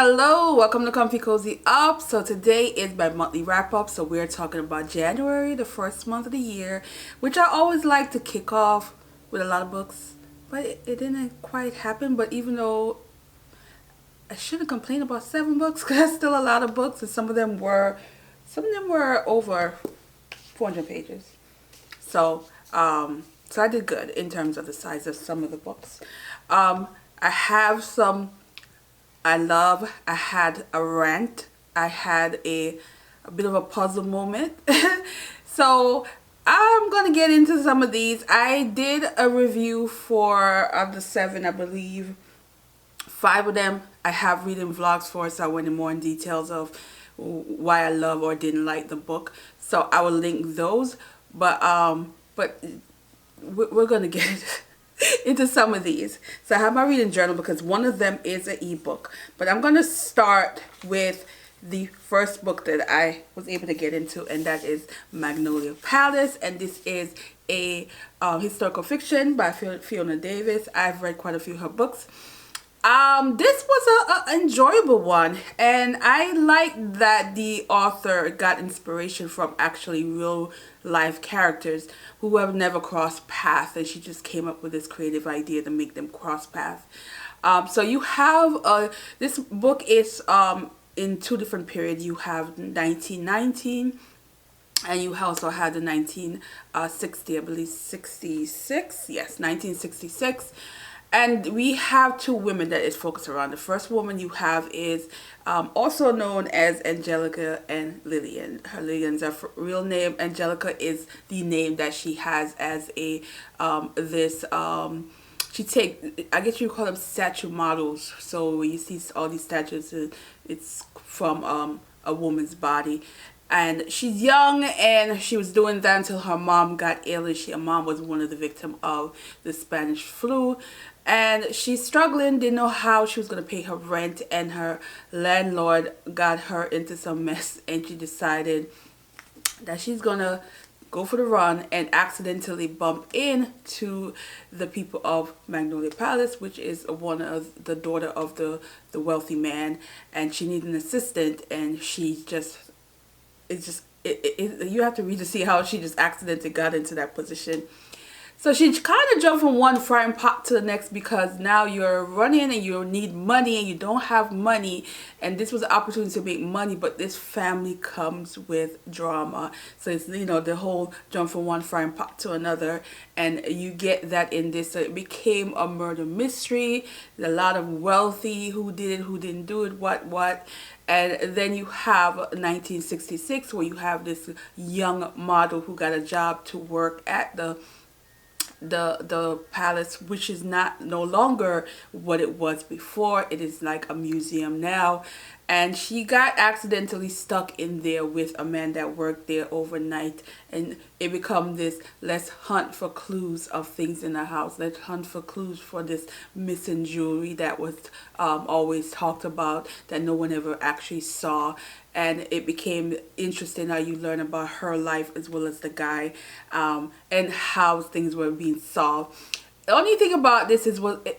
Hello, welcome to Comfy Cozy Up. So today is my monthly wrap up. So we're talking about January, the first month of the year, which I always like to kick off with a lot of books, but it didn't quite happen. But even though I shouldn't complain about 7 books, because that's still a lot of books, and some of them were over 400 pages. So I did good in terms of the size of some of the books. I have some I had a rant. I had a bit of a puzzle moment. So I'm going to get into some of these. I did a review for of the 7, I believe. 5 of them I have reading vlogs for, so I went in more in details of why I love or didn't like the book. So I will link those. But we're going to get into some of these. So I have my reading journal because one of them is an ebook. But I'm going to start with the first book that I was able to get into, and that is Magnolia Palace. And this is a historical fiction by Fiona Davis. I've read quite a few of her books. This was a enjoyable one, and I like that the author got inspiration from actually real life characters who have never crossed paths, and she just came up with this creative idea to make them cross paths. So you have this book is in 2 different periods. You have 1919, and you also had the 1960, I believe 66. Yes, 1966. And we have 2 women that is focused around. The first woman you have is also known as Angelica and Lillian. Lillian's her real name. Angelica is the name that she has as a I guess you call them statue models. So when you see all these statues, it's from a woman's body. And she's young, and she was doing that until her mom got ill, and her mom was one of the victims of the Spanish flu. And she's struggling, didn't know how she was going to pay her rent, and her landlord got her into some mess, and she decided that she's going to go for the run and accidentally bump into the people of Magnolia Palace, which is one of the daughter of the wealthy man, and she needs an assistant, and she just you have to read to see how she just accidentally got into that position. So she kind of jumped from one frying pot to the next, because now you're running and you need money and you don't have money, and this was an opportunity to make money, but this family comes with drama. So it's, the whole jump from one frying pot to another, and you get that in this. So it became a murder mystery. A lot of wealthy, who did it, who didn't do it, what. And then you have 1966, where you have this young model who got a job to work at the palace, which is no longer what it was before. It is like a museum now, and she got accidentally stuck in there with a man that worked there overnight, and it become this, let's hunt for clues of things in the house, let's hunt for clues for this missing jewelry that was always talked about, that no one ever actually saw. And it became interesting how you learn about her life as well as the guy, and how things were being solved. The only thing about this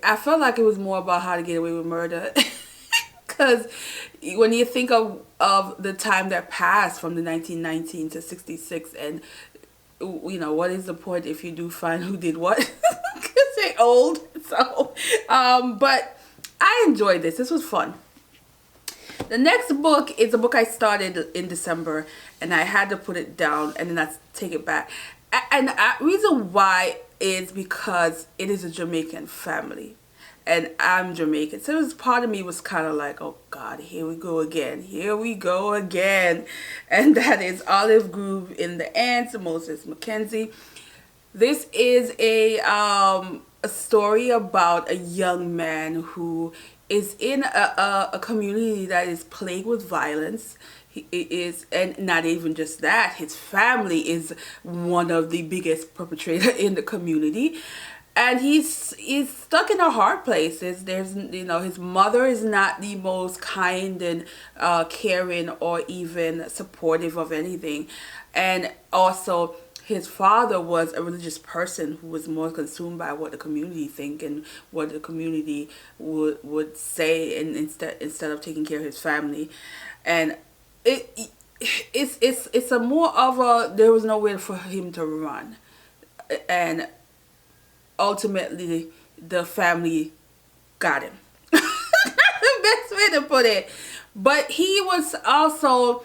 I felt like it was more about how to get away with murder. Because when you think of the time that passed from the 1919 to 66, and what is the point if you do find who did what? Because they're old. So but I enjoyed this. This was fun. The next book is a book I started in December, and I had to put it down and then I take it back. And the reason why is because it is a Jamaican family, and I'm Jamaican. So part of me was kind of like, oh God, here we go again. Here we go again. And that is Olive Grove in the Antimosis McKenzie. This is a story about a young man who is in a community that is plagued with violence. He is, and not even just that, his family is one of the biggest perpetrator in the community, and he's stuck in a hard place. There's his mother is not the most kind and caring or even supportive of anything, and also his father was a religious person who was more consumed by what the community think and what the community would say, and instead of taking care of his family. And it it's a more of a, there was nowhere for him to run, and ultimately the family got him. That's the best way to put it. But he was also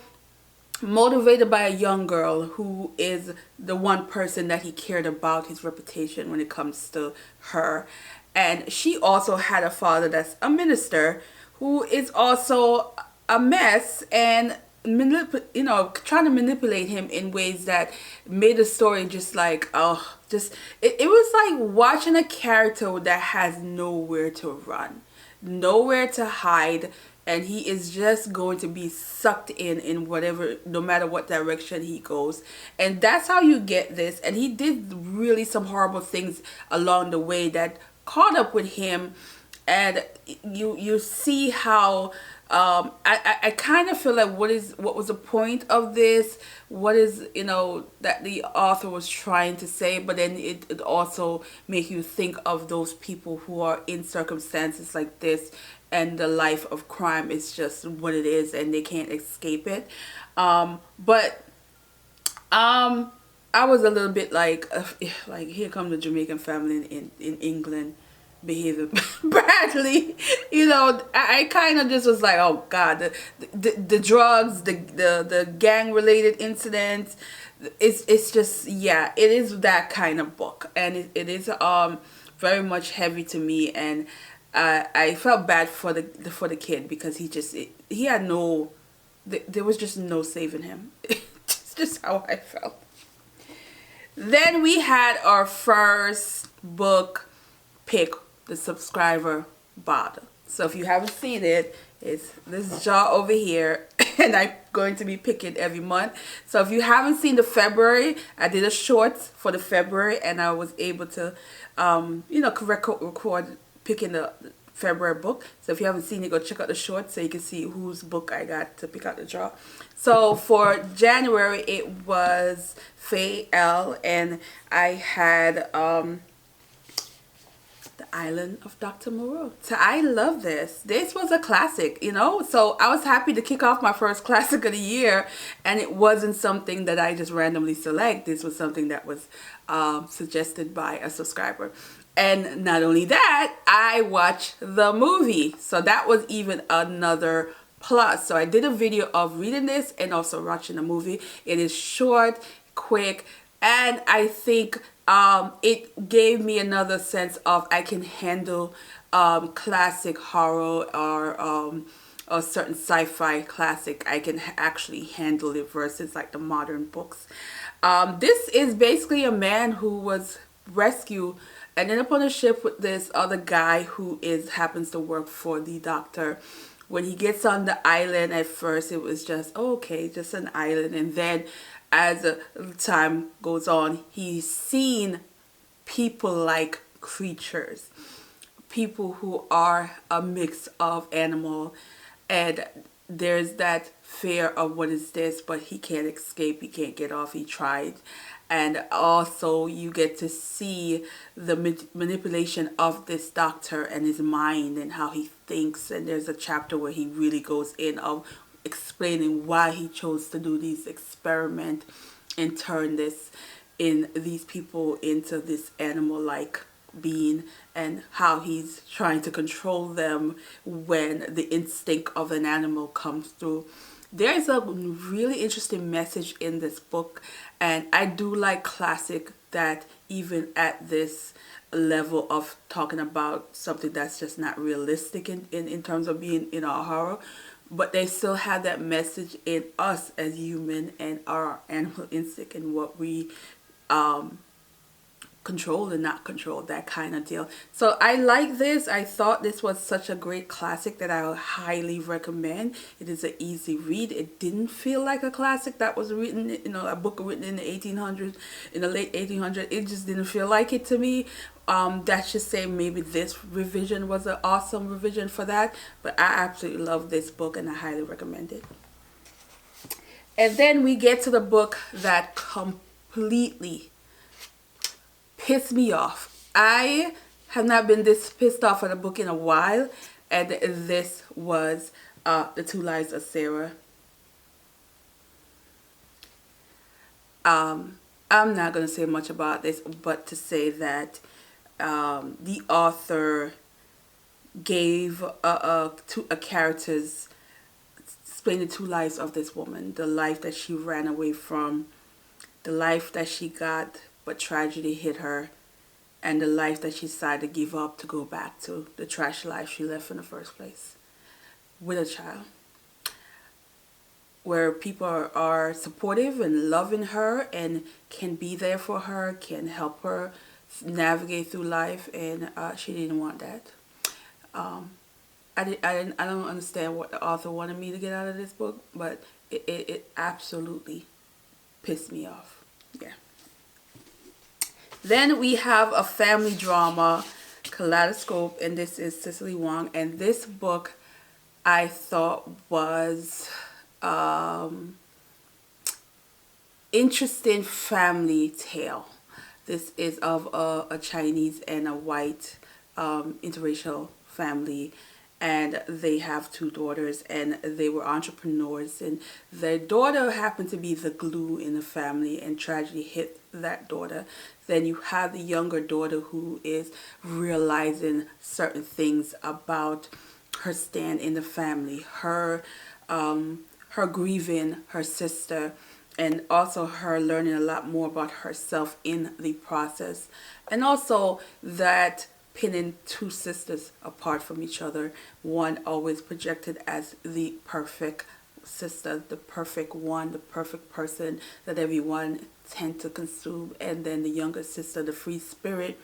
motivated by a young girl who is the one person that he cared about his reputation when it comes to her. And she also had a father that's a minister who is also a mess, and trying to manipulate him in ways that made the story just like, oh, just it was like watching a character that has nowhere to run, nowhere to hide, and he is just going to be sucked in whatever, no matter what direction he goes. And that's how you get this. And he did really some horrible things along the way that caught up with him. And you see how I kind of feel like what was the point of this, what is, that the author was trying to say. But then it also make you think of those people who are in circumstances like this, and the life of crime is just what it is, and they can't escape it. But I was a little bit like here come the Jamaican family in England behaving badly. I kind of just was like, oh God, the drugs, the gang related incidents. It's just, yeah, it is that kind of book, and it is very much heavy to me. And I felt bad for the kid, because he had no, there was just no saving him. It's just how I felt. Then we had our first book pick, the subscriber bottle. So if you haven't seen it, it's this jar over here, and I'm going to be picking every month. So if you haven't seen the February, I did a short for the February, and I was able to record picking the February book. So if you haven't seen it, go check out the short so you can see whose book I got to pick out the draw. So for January, it was Faye L, and I had The Island of Dr. Moreau. So I love this. This was a classic, So I was happy to kick off my first classic of the year, and it wasn't something that I just randomly select. This was something that was suggested by a subscriber. And not only that, I watched the movie. So that was even another plus. So I did a video of reading this and also watching the movie. It is short, quick, and I think it gave me another sense of I can handle classic horror or a certain sci-fi classic. I can actually handle it versus like the modern books. This is basically a man who was rescued and ended up on a ship with this other guy who happens to work for the doctor. When he gets on the island, at first it was just, okay, just an island. And then as time goes on, he's seen people-like creatures. People who are a mix of animal. And there's that fear of what is this, but he can't escape, he can't get off, he tried. And also you get to see the manipulation of this doctor and his mind and how he thinks. And there's a chapter where he really goes in of explaining why he chose to do these experiment and turn these people into this animal-like being, and how he's trying to control them when the instinct of an animal comes through. There's a really interesting message in this book, and I do like classic that even at this level of talking about something that's just not realistic in terms of being in a horror, but they still have that message in us as human and our animal instinct and what we control and not control, that kind of deal. So I like this. I thought this was such a great classic that I would highly recommend. It is an easy read. It didn't feel like a classic that was written, a book written in the 1800s, in the late 1800s. It just didn't feel like it to me. That should say maybe this revision was an awesome revision for that. But I absolutely love this book and I highly recommend it. And then we get to the book that completely pissed me off. I have not been this pissed off at a book in a while, and this was The Two Lives of Sarah. I'm not going to say much about this, but to say that the author gave a character's explain the two lives of this woman: the life that she ran away from, the life that she got but tragedy hit her, and the life that she decided to give up to go back to the trash life she left in the first place with a child, where people are supportive and loving her and can be there for her, can help her navigate through life, and she didn't want that. I don't understand what the author wanted me to get out of this book, but it absolutely pissed me off. Yeah. Then we have a family drama, Kaleidoscope, and this is Cicely Wong, and this book I thought was interesting family tale. This is of a Chinese and a white interracial family, and they have two daughters, and they were entrepreneurs, and their daughter happened to be the glue in the family, and tragedy hit that daughter. Then you have the younger daughter who is realizing certain things about her stand in the family, her grieving her sister, and also her learning a lot more about herself in the process, and also that pinning two sisters apart from each other, one always projected as the perfect sister, the perfect one, the perfect person that everyone tend to consume, and then the younger sister, the free spirit,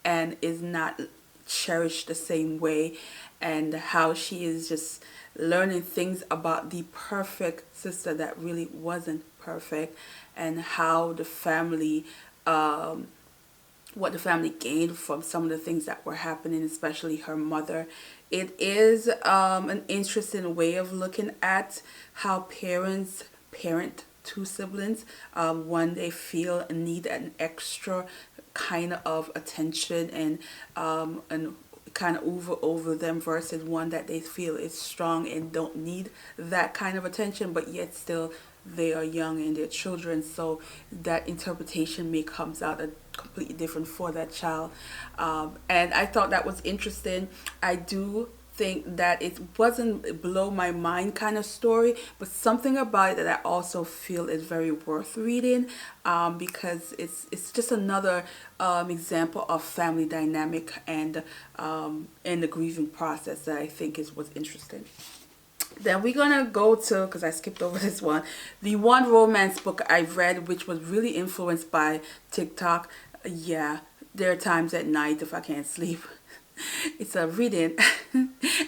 and is not cherished the same way, and how she is just learning things about the perfect sister that really wasn't perfect, and how the family what the family gained from some of the things that were happening, especially her mother. It is an interesting way of looking at how parents parent two siblings. One, they feel a need an extra kind of attention and kind of over them, versus one that they feel is strong and don't need that kind of attention, but yet still they are young and they're children, so that interpretation may comes out a completely different for that child. And I thought that was interesting. I do think that it wasn't blow my mind kind of story, but something about it that I also feel is very worth reading, because it's just another example of family dynamic and the grieving process that I think was interesting. Then we're gonna go to, because I skipped over this one, the one romance book I read, which was really influenced by TikTok. Yeah, there are times at night if I can't sleep. It's a reading.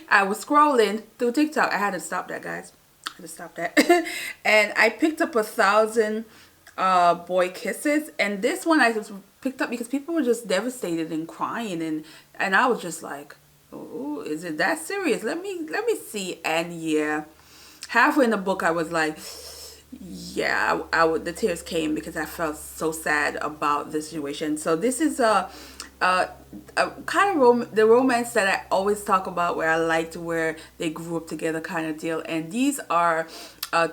I was scrolling through TikTok. I had to stop that, guys. I had to stop that. And I picked up 1,000 Boy Kisses. And this one I just picked up because people were just devastated and crying. And I was just like, oh, is it that serious? Let me see. And yeah, halfway in the book I was like, yeah, the tears came because I felt so sad about the situation. So this is a kind of the romance that I always talk about, where I liked where they grew up together kind of deal. And these are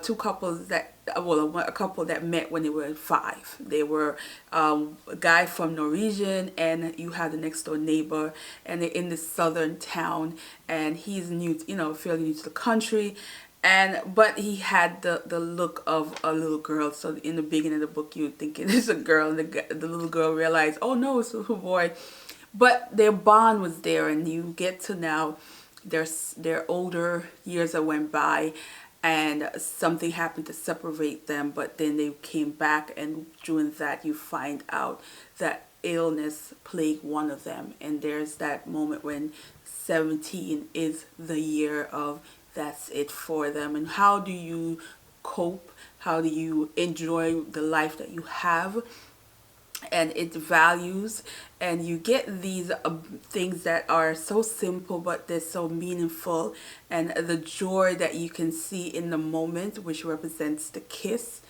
two couples that, well, a couple that met when they were 5. They were a guy from Norwegian, and you have the next door neighbor, and they're in this southern town, and he's new, fairly new to the country. But he had the look of a little girl. So in the beginning of the book, you think it is a girl, and the little girl realized, oh no, it's a little boy. But their bond was there, and you get to now their older years that went by, and something happened to separate them. But then they came back, and during that you find out that illness plagued one of them, and there's that moment when 17 is the year of that's it for them. And how do you cope? How do you enjoy the life that you have and its values? And you get these things that are so simple, but they're so meaningful, and the joy that you can see in the moment, which represents the kiss,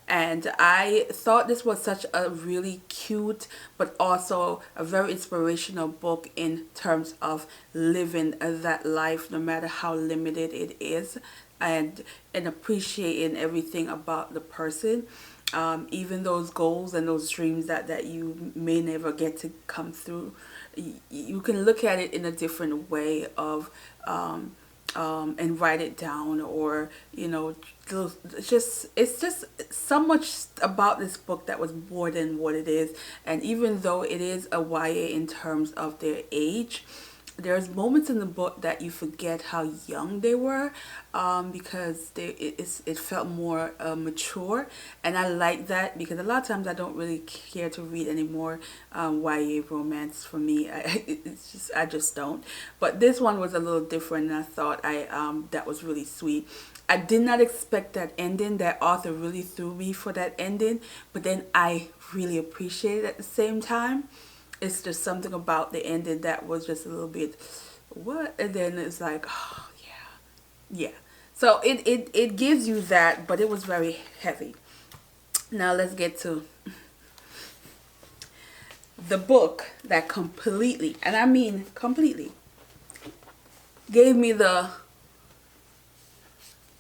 And I thought this was such a really cute but also a very inspirational book in terms of living that life no matter how limited it is, and appreciating everything about the person, even those goals and those dreams that you may never get to come through. You can look at it in a different way of and write it down, or it's just so much about this book that was more than what it is. And even though it is a YA in terms of their age, there's moments in the book that you forget how young they were, because it felt more mature. And I like that, because a lot of times I don't really care to read any more YA romance. For me, I just don't. But this one was a little different, and I thought that was really sweet. I did not expect that ending. That author really threw me for that ending, but then I really appreciate it at the same time. It's just something about the ending that was just a little bit what, and then it's like, oh yeah, yeah. So it gives you that, but it was very heavy. Now let's get to the book that completely, and I mean completely, gave me the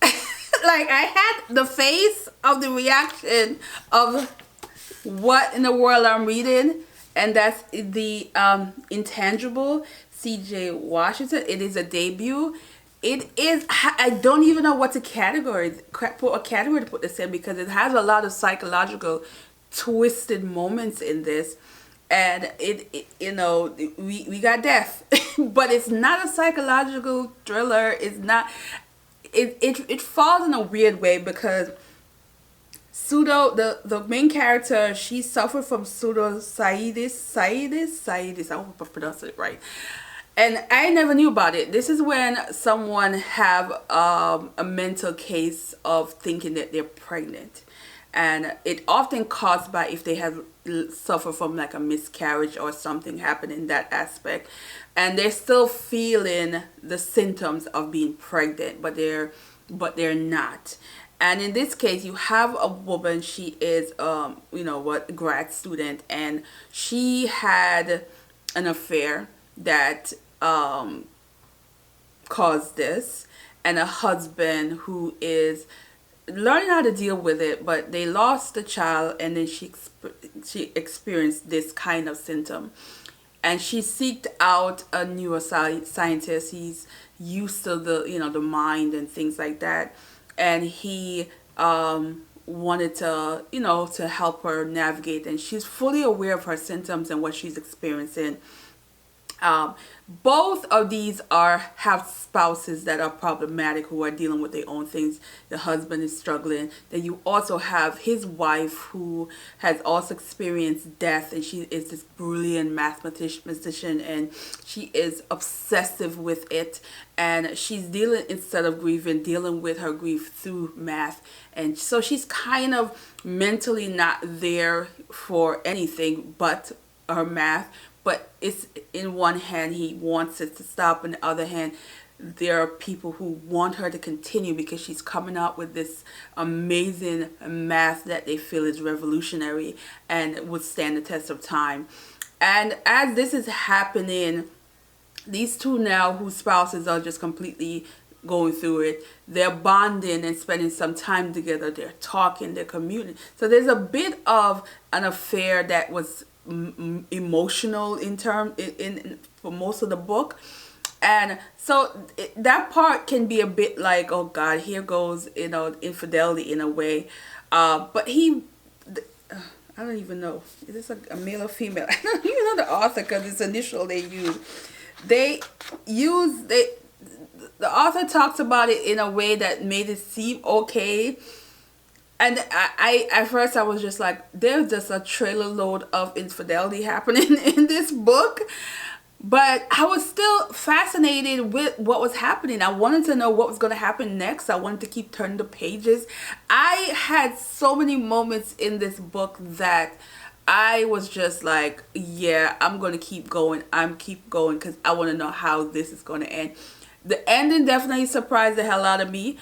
like, I had the face of the reaction of what in the world I'm reading. And that's the Intangible, C.J. Washington. It is a debut. It is, I don't even know what to category to put this in, because it has a lot of psychological twisted moments in this. And we got death, but it's not a psychological thriller. It's not, it falls in a weird way, because the main character, she suffered from pseudosciatis. I hope I pronounced it right. And I never knew about it. This is when someone have a mental case of thinking that they're pregnant. And it often caused by if they have suffered from like a miscarriage or something happened in that aspect. And they're still feeling the symptoms of being pregnant, but they're not. And in this case, you have a woman, she is, grad student, and she had an affair that caused this, and a husband who is learning how to deal with it, but they lost the child, and then she experienced this kind of symptom. And she sought out a neuroscientist. He's used to the mind and things like that. And he wanted to help her navigate, and she's fully aware of her symptoms and what she's experiencing. Both of these have spouses that are problematic, who are dealing with their own things. The husband is struggling. Then you also have his wife, who has also experienced death, and she is this brilliant mathematician, and she is obsessive with it. And she's dealing, instead of grieving, dealing with her grief through math. And so she's kind of mentally not there for anything but her math. But it's, in one hand, he wants it to stop. On the other hand, there are people who want her to continue, because she's coming out with this amazing math that they feel is revolutionary and would stand the test of time. And as this is happening, these two now, whose spouses are just completely going through it, they're bonding and spending some time together. They're talking, they're communing. So there's a bit of an affair that was emotional in for most of the book. And so that part can be a bit like, oh God, here goes infidelity in a way. But I don't even know, is this a male or female? I don't even know the author, because it's initial the author talks about it in a way that made it seem okay. And I at first I was just like, there's just a trailer load of infidelity happening in this book. But I was still fascinated with what was happening. I wanted to know what was going to happen next. I wanted to keep turning the pages. I had so many moments in this book that I was just like, yeah, I'm going to keep going. Because I want to know how this is going to end. The ending definitely surprised the hell out of me.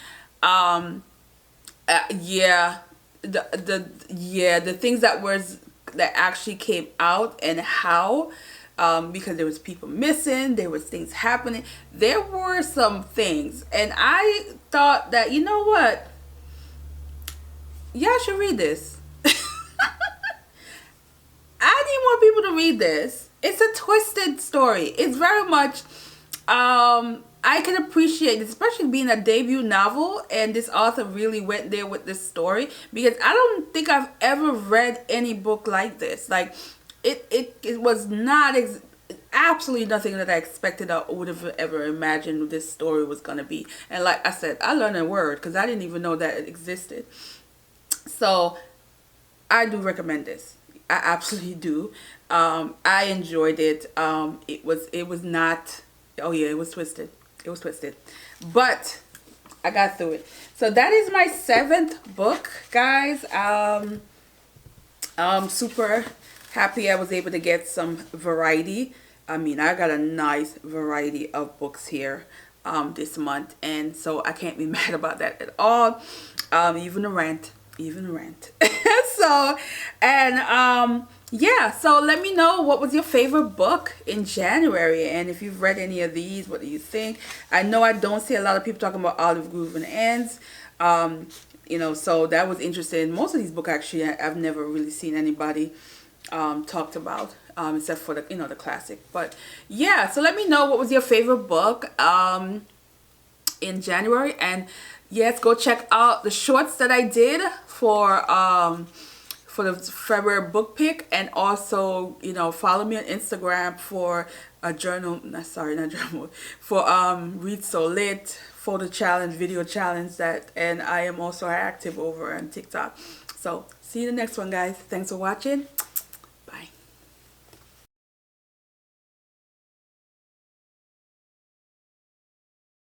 Yeah, the things that actually came out and how, because there was people missing, there was things happening, there were some things, and I thought that, you know what, y'all should read this. I need more people to read this. It's a twisted story. It's very much, I can appreciate it, especially being a debut novel, and this author really went there with this story, because I don't think I've ever read any book like this. Like, it was not absolutely nothing that I expected or would have ever imagined this story was going to be. And like I said, I learned a word because I didn't even know that it existed. So I do recommend this. I absolutely do. I enjoyed it. It was not, oh yeah, it was twisted. It was twisted. But I got through it. So that is my 7th book, guys. I'm super happy I was able to get some variety. I mean, I got a nice variety of books here this month, and so I can't be mad about that at all. Even a rant. So, and yeah, so let me know what was your favorite book in January, and if you've read any of these, what do you think? I know I don't see a lot of people talking about Olive Groove and Ends, you know, so that was interesting. Most of these books actually I've never really seen anybody talked about, except for the, you know, the classic. But yeah, so let me know what was your favorite book in January, and yes, go check out the shorts that I did for the February book pick, and also, you know, follow me on Instagram for a journal, not journal, for Read So Lit, photo challenge, video challenge, that, and I am also active over on TikTok. So see you in the next one, guys. Thanks for watching.